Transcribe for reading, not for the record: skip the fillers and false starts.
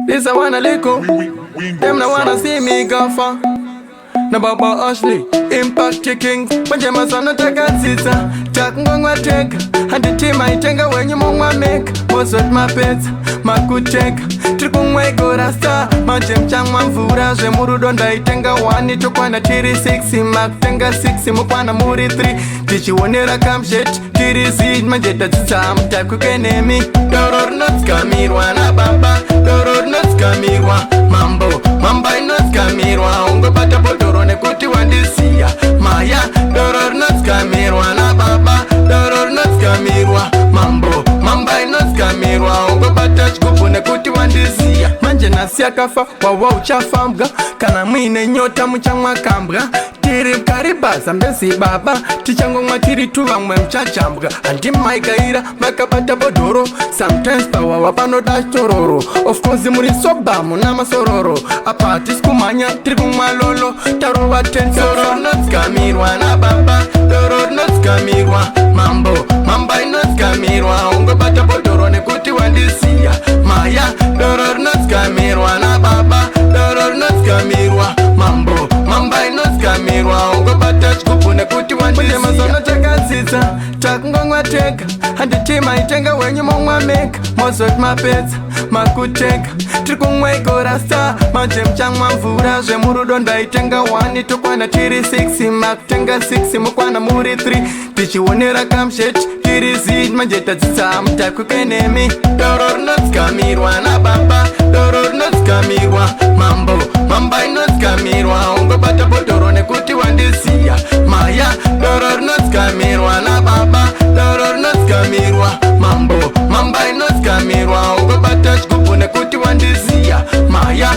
This I wanna lico. Them no wanna see me go far. Na Baba Ashley, Impact Kicking. Panjama sana taka sita. Takungwa take. Hadi tima itenga wenye mungwa make. Most of my pets, makuteka. Trikungwe gora star. Majem changwa mvura. Zemuru donda itenga wani. Chokwana chiri 6. Maktenga 6. Mukwana muri 3. Tichi wonera kamshet. Kiri zid. Manjeta zita. Mtaku kenemi. Doror nuts kamirwa na baba. Doror nuts kamirwa. Mambo. Mamba nuts kamirwa. Ungo pata potoro ne kuti wandisia. Maya. Doror nuts kamirwa na baba. Doror nuts kamirwa. Mambo. Mamba nuts kamirwa. Ungo pata chkupu ne kuti wandisia. Manje nasi akafa. Wawa uchafambga. Kana mwine nyota mchangwa kambga. Tiri karibaza mbesi baba. Tichango mwatiri tuwa mwe mchachambga. Andi maigaira makabata bodoro. Sometimes pawa wapano dash tororo. Of course muri soba muna masororo. Apati skumanya tiri kumalolo. Taro wa ten soror nuts kamirwa na baba. Doror nuts kamirwa. Mambo, mamba nuts kamirwa. Ungo bata bodoro ne kuti wandisia. Maya, doror nuts kamirwa na baba. Doror nuts kamirwa. Mambo, mamba nuts kamirwa. Ungo bata chkupu ne kuti wandisia. Mazono taka sita. Takungwa teka. Hadi tima itenga wenye mungwa make. Most of my pets, makuteka. Trikungwe gora star. Majem changwa mvura. Zemuru donda itenga wani. Tukwana chiri 6. Maktenga 6. Mukwana muri 3. Tichi wonera kamshet. Kiri zid. Manjeta zita. Mtaku kenemi. Doror nuts kamirwa na baba. Doror nuts kamirwa. Mambo. Mamba nuts kamirwa. Ungo bata bodoro ne kuti wandisia. Maya. Doror nuts kamirwa na baba. Doror nuts kamirwa. Mambo. Mamba nuts kamirwa. Ungo bata chkupu ne kuti wandisia. Maya.